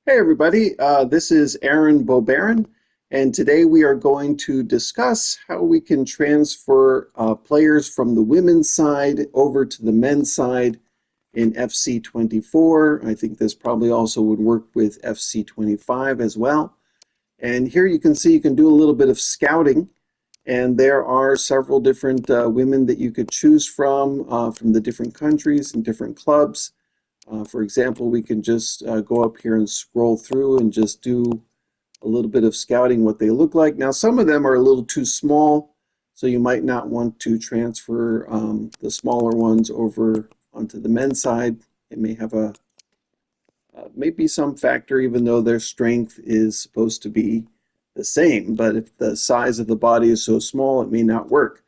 Hey everybody, this is Aaron Bobaron, and today we are going to discuss how we can transfer players from the women's side over to the men's side in FC24. I think this probably also would work with FC25 as well. And here you can see you can do a little bit of scouting, and there are several different women that you could choose from the different countries and different clubs. For example, we can just go up here and scroll through and just do a little bit of scouting what they look like. Now, some of them are a little too small, so you might not want to transfer the smaller ones over onto the men's side. It may have a maybe some factor, even though their strength is supposed to be the same. But if the size of the body is so small, it may not work.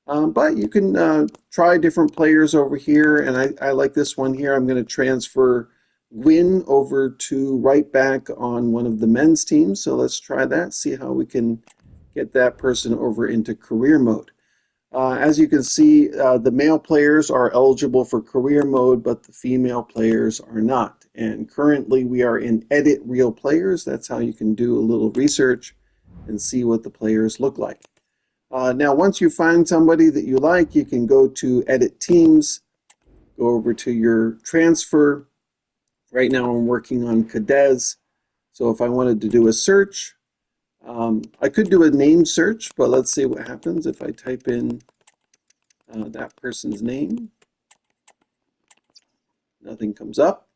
But you can try different players over here, and I like this one here. I'm going to transfer Gwyn over to right back on one of the men's teams. So let's try that, see how we can get that person over into career mode. As you can see, the male players are eligible for career mode, but the female players are not. And currently we are in edit real players. That's how you can do a little research and see what the players look like. Now, once you find somebody that you like, you can go to Edit Teams, go over to your transfer. Right now I'm working on Cadez. So if I wanted to do a search, I could do a name search, but let's see what happens if I type in that person's name. Nothing comes up.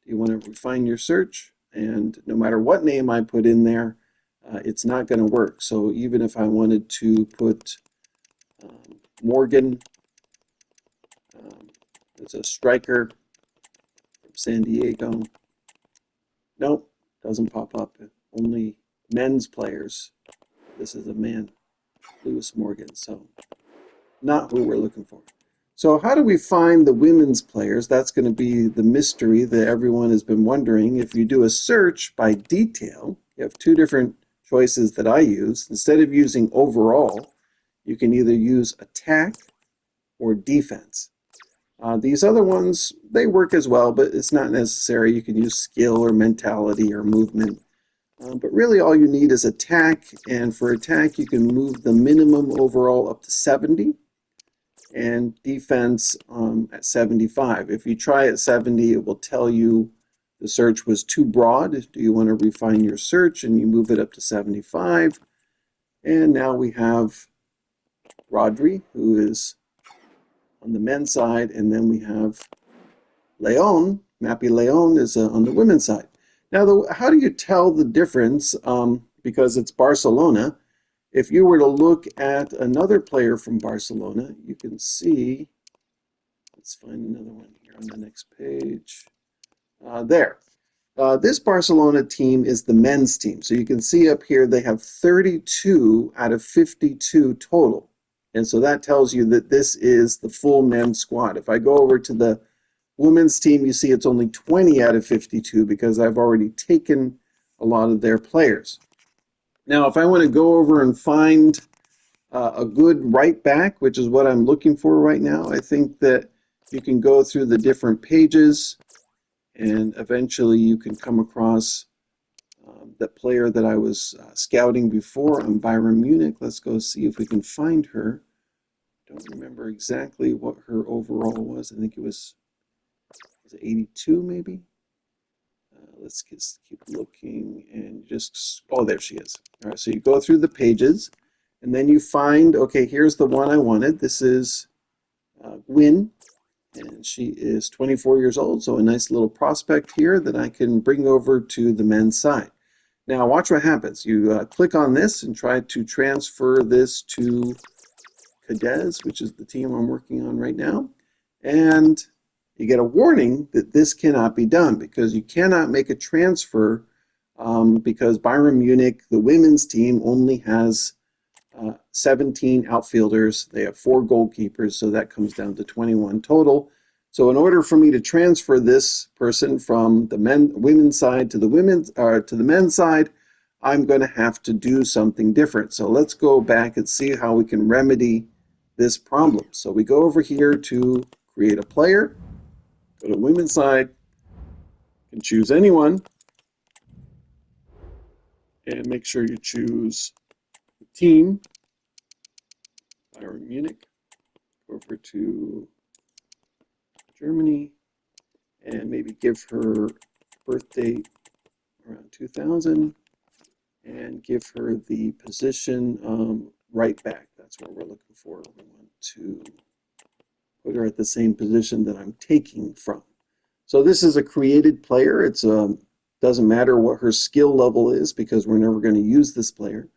You want to refine your search, and no matter what name I put in there, it's not going to work. So even if I wanted to put Morgan as a striker from San Diego, nope, doesn't pop up. Only men's players. This is a man, Lewis Morgan, so not who we're looking for. So how do we find the women's players? That's going to be the mystery that everyone has been wondering. If you do a search by detail, you have two different choices that I use. Instead of using overall, you can either use attack or defense. These other ones, they work as well, but it's not necessary. You can use skill or mentality or movement. But really all you need is attack, and for attack you can move the minimum overall up to 70 and defense at 75. If you try at 70, it will tell you the search was too broad. Do you want to refine your search? And you move it up to 75. And now we have Rodri, who is on the men's side, and then we have Leon. Mappy Leon is on the women's side. Now, how do you tell the difference? Because it's Barcelona. If you were to look at another player from Barcelona, you can see, let's find another one here on the next page. There. This Barcelona team is the men's team. So you can see up here they have 32 out of 52 total. And so that tells you that this is the full men's squad. If I go over to the women's team, you see it's only 20 out of 52 because I've already taken a lot of their players. Now, if I want to go over and find a good right back, which is what I'm looking for right now, I think that you can go through the different pages and eventually you can come across that player that I was scouting before on Bayern Munich. Let's go see if we can find her. Don't remember exactly what her overall was. I think it was 82 maybe. Let's just keep looking and just, oh, there she is. All right, so you go through the pages and then you find, okay, here's the one I wanted. This is Gwyn, and she is 24 years old, so a nice little prospect here that I can bring over to the men's side. Now watch what happens. You click on this and try to transfer this to Cadez, which is the team I'm working on right now, and you get a warning that this cannot be done because you cannot make a transfer because Bayern Munich, the women's team, only has 17 outfielders. They have 4 goalkeepers, so that comes down to 21 total. So in order for me to transfer this person from the women's side to the men's side, I'm going to have to do something different. So let's go back and see how we can remedy this problem. So we go over here to create a player, go to women's side, you can choose anyone, And make sure you choose the team, Bayern Munich. Go over to Germany and maybe give her birth date around 2000 and give her the position right back. That's what we're looking for. We want to put her at the same position that I'm taking from. So this is a created player. It's doesn't matter what her skill level is because we're never going to use this player.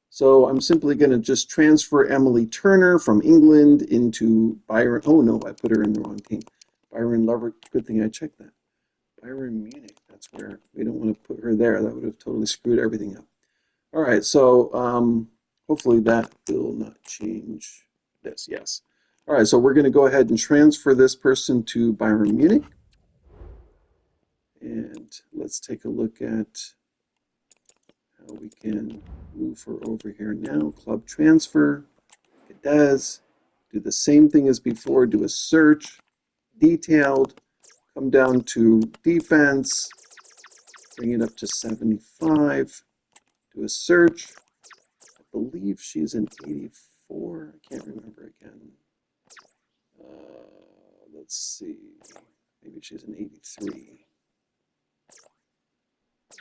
So I'm simply going to just transfer Emily Turner from England into Byron. Oh no, I put her in the wrong team. Byron Lever. Good thing I checked that. Byron Munich. That's where we don't want to put her there. That would have totally screwed everything up. All right, so hopefully that will not change this. Yes. All right, so we're going to go ahead and transfer this person to Bayern Munich. And let's take a look at how we can move her over here now. Club transfer. It does. Do the same thing as before. Do a search. Detailed. Come down to defense. Bring it up to 75. Do a search. I believe she's an 84. I can't remember again. Let's see. Maybe she's an 83.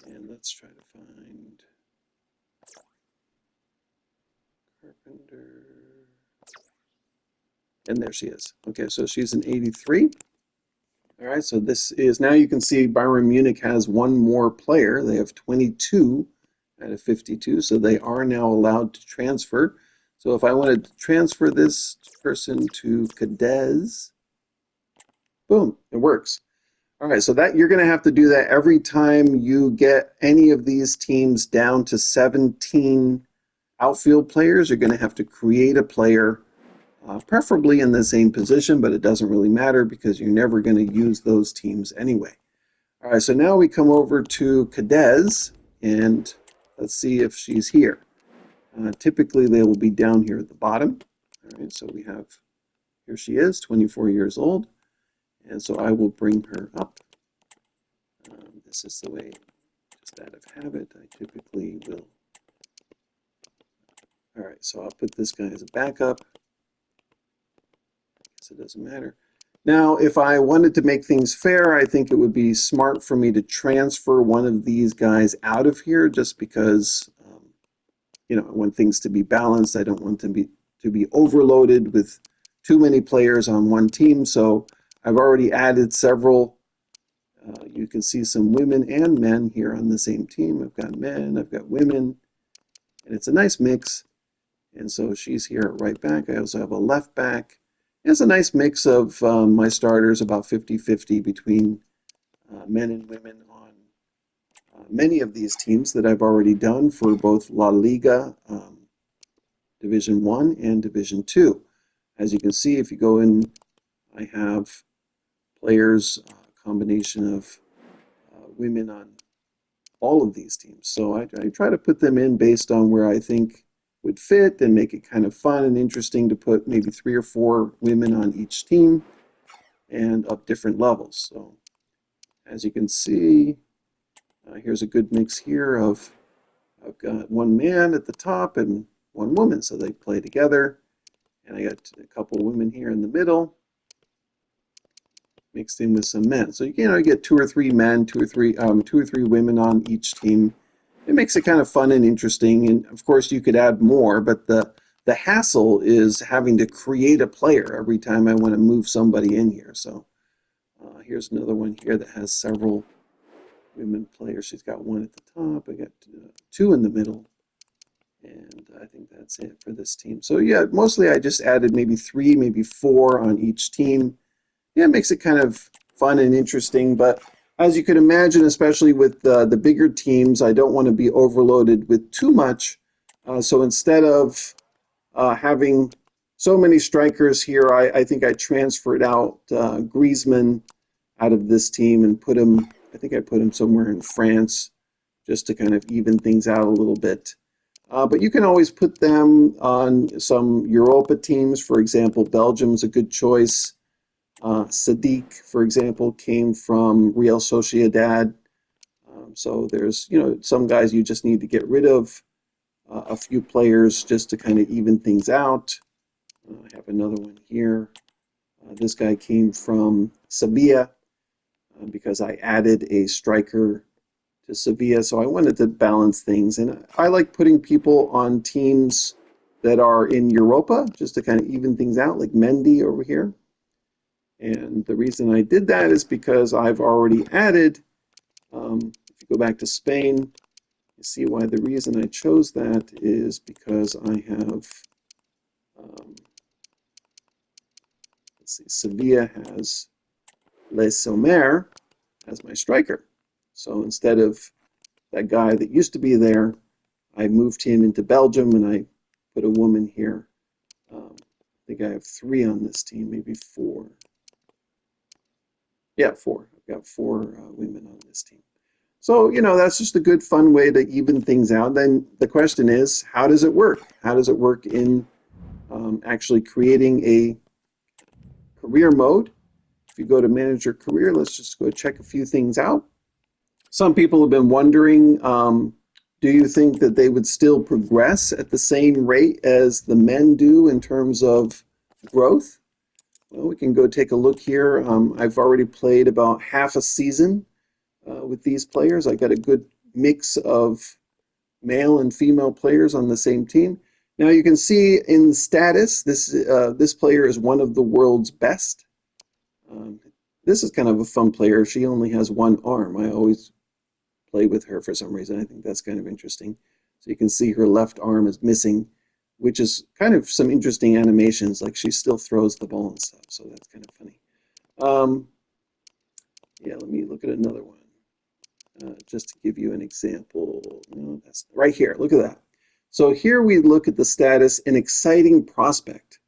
And let's try to find Carpenter. And there she is. Okay, so she's an 83. All right, so this is, now you can see Bayern Munich has one more player. They have 22 out of 52, so they are now allowed to transfer. So if I wanted to transfer this person to Cadiz, boom, it works. All right, so that you're going to have to do that every time you get any of these teams down to 17 outfield players. You're going to have to create a player, preferably in the same position, but it doesn't really matter because you're never going to use those teams anyway. All right, so now we come over to Cadiz, and let's see if she's here. Typically, they will be down here at the bottom. All right, so we have, here she is, 24 years old. And so I will bring her up. This is the way, just out of habit, I typically will. All right, so I'll put this guy as a backup. I guess it doesn't matter. Now, if I wanted to make things fair, I think it would be smart for me to transfer one of these guys out of here just because, you know, I want things to be balanced. I don't want them to be overloaded with too many players on one team. So I've already added several. You can see some women and men here on the same team. I've got men, I've got women, and it's a nice mix. And so she's here at right back. I also have a left back. It's a nice mix of my starters, about 50-50 between men and women on many of these teams that I've already done for both La Liga, Division 1 and Division 2. As you can see, if you go in, I have players, combination of women on all of these teams. So I try to put them in based on where I think would fit and make it kind of fun and interesting to put maybe 3 or 4 women on each team and of different levels. So as you can see, here's a good mix here of, I've got one man at the top and one woman, so they play together. And I got a couple women here in the middle, mixed in with some men. So you know, you get 2 or 3 men, 2 or 3 women on each team. It makes it kind of fun and interesting. And of course, you could add more, but the hassle is having to create a player every time I want to move somebody in here. So here's another one here that has several women players. She's got one at the top. I got 2 in the middle. And I think that's it for this team. So yeah, mostly I just added maybe 3, maybe 4 on each team. Yeah, it makes it kind of fun and interesting. But as you can imagine, especially with the bigger teams, I don't want to be overloaded with too much. So instead of having so many strikers here, I think I transferred out Griezmann out of this team and put him, I think I put him somewhere in France just to kind of even things out a little bit. But you can always put them on some Europa teams. For example, Belgium's a good choice. Sadiq, for example, came from Real Sociedad. So there's, some guys you just need to get rid of, a few players just to kind of even things out. I have another one here. This guy came from Sevilla because I added a striker to Sevilla, so I wanted to balance things. And I like putting people on teams that are in Europa just to kind of even things out, like Mendy over here. And the reason I did that is because I've already added, if you go back to Spain, you see why the reason I chose that is because I have, um, let's see, Sevilla has Les Sommer as my striker. So instead of that guy that used to be there, I moved him into Belgium and I put a woman here. I think I have 3 on this team, maybe 4. Yeah, 4. I've got 4 women on this team. So, that's just a good, fun way to even things out. Then the question is, how does it work? How does it work in actually creating a career mode? If you go to manage your career, let's just go check a few things out. Some people have been wondering, do you think that they would still progress at the same rate as the men do in terms of growth? Well, we can go take a look here. I've already played about half a season with these players. I got a good mix of male and female players on the same team. Now you can see in status, this player is one of the world's best. Um, this is kind of a fun player. She only has 1 arm. I always play with her for some reason. I think that's kind of interesting. So you can see her left arm is missing, which is kind of some interesting animations. Like she still throws the ball and stuff. So that's kind of funny. Yeah, let me look at another one. Just to give you an example. No, that's right here. Look at that. So here we look at the status, an exciting prospect.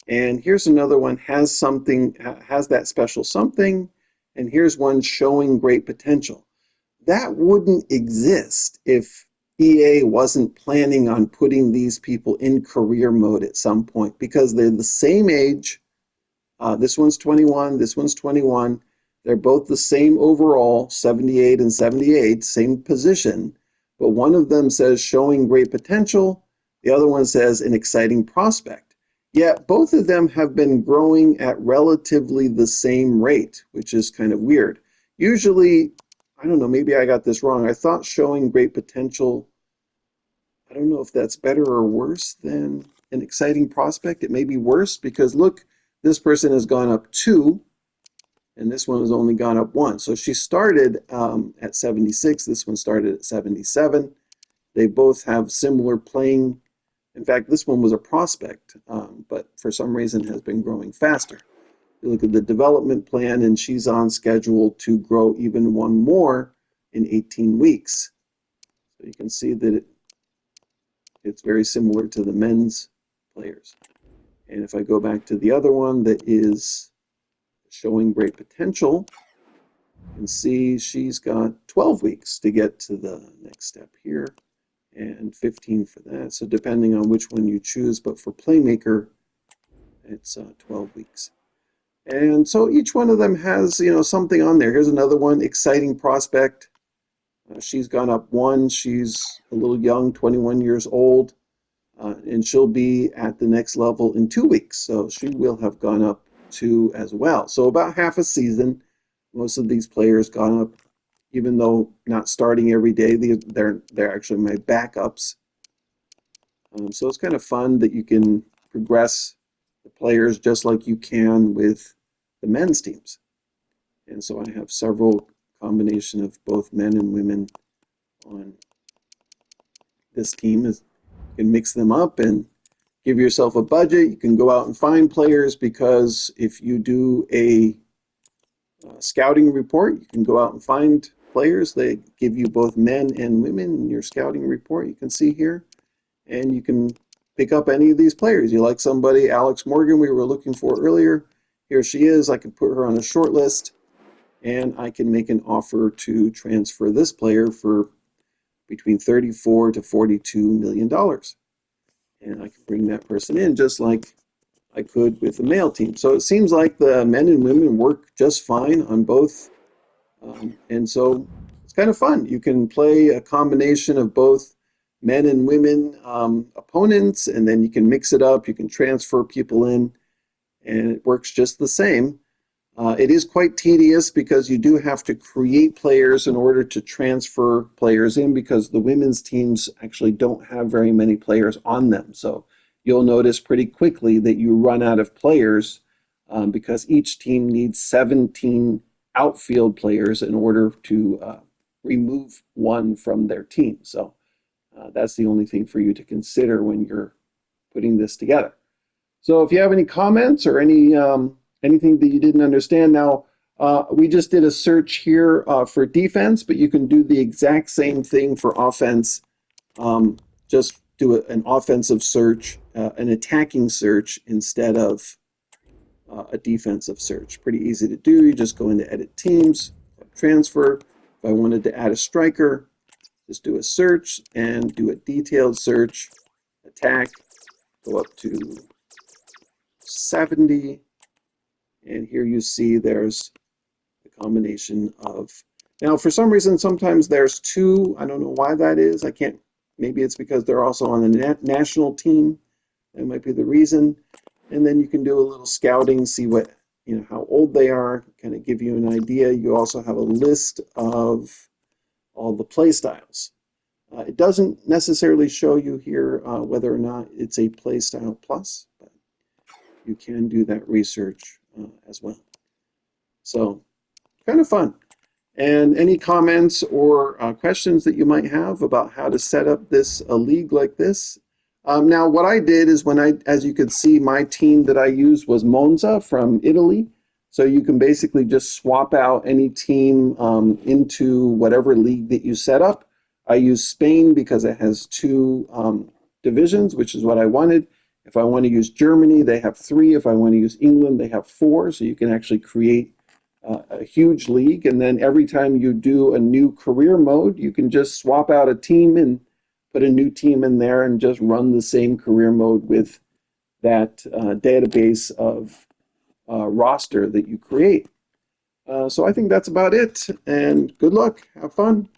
And here's another one, has something, has that special something. And here's one showing great potential. That wouldn't exist if EA wasn't planning on putting these people in career mode at some point because they're the same age. This one's 21, this one's 21. They're both the same overall, 78 and 78, same position, but one of them says showing great potential, the other one says an exciting prospect. Yet both of them have been growing at relatively the same rate, which is kind of weird. Usually, I don't know, maybe I got this wrong. I thought showing great potential, I don't know if that's better or worse than an exciting prospect. It may be worse because look, this person has gone up 2 and this one has only gone up 1. So she started at 76. This one started at 77. They both have similar playing. In fact, this one was a prospect, but for some reason has been growing faster. You look at the development plan, and she's on schedule to grow even 1 more in 18 weeks. So you can see that it's very similar to the men's players. And if I go back to the other one that is showing great potential, you can see she's got 12 weeks to get to the next step here and 15 for that. So depending on which one you choose, but for Playmaker, it's 12 weeks. And so each one of them has, something on there. Here's another one, exciting prospect. She's gone up 1. She's a little young, 21 years old. And she'll be at the next level in 2 weeks. So she will have gone up 2 as well. So about half a season, most of these players gone up, even though not starting every day, they're actually my backups. So it's kind of fun that you can progress the players just like you can with the men's teams. And so I have several combination of both men and women on this team. You can mix them up and give yourself a budget. You can go out and find players because if you do a scouting report, you can go out and find players. They give you both men and women in your scouting report. You can see here, and you can pick up any of these players. You like somebody, Alex Morgan, we were looking for earlier. Here she is. I can put her on a short list, and I can make an offer to transfer this player for between 34 to 42 million dollars. And I can bring that person in just like I could with the male team. So it seems like the men and women work just fine on both. And so it's kind of fun. You can play a combination of both men and women opponents, and then you can mix it up. You can transfer people in, and it works just the same. It is quite tedious because you do have to create players in order to transfer players in because the women's teams actually don't have very many players on them. So you'll notice pretty quickly that you run out of players because each team needs 17 outfield players in order to remove one from their team. So that's the only thing for you to consider when you're putting this together. So if you have any comments or anything that you didn't understand, now we just did a search here for defense, but you can do the exact same thing for offense. Just do an offensive search, an attacking search instead of a defensive search. Pretty easy to do. You just go into edit teams, transfer. If I wanted to add a striker, just do a search and do a detailed search, attack, go up to 70. And here you see there's the combination of, now for some reason, sometimes there's two. I don't know why that is. I can't, maybe it's because they're also on the national team. That might be the reason. And then you can do a little scouting, see what, how old they are, kind of give you an idea. You also have a list of all the play styles. It doesn't necessarily show you here whether or not it's a play style plus, but you can do that research as well. So kind of fun. And any comments or questions that you might have about how to set up this a league like this? Now, what I did is as you could see, my team that I used was Monza from Italy. So you can basically just swap out any team into whatever league that you set up. I use Spain because it has two divisions, which is what I wanted. If I want to use Germany, they have three. If I want to use England, they have four. So you can actually create a huge league. And then every time you do a new career mode, you can just swap out a team and put a new team in there and just run the same career mode with that database of roster that you create. So I think that's about it. And good luck. Have fun.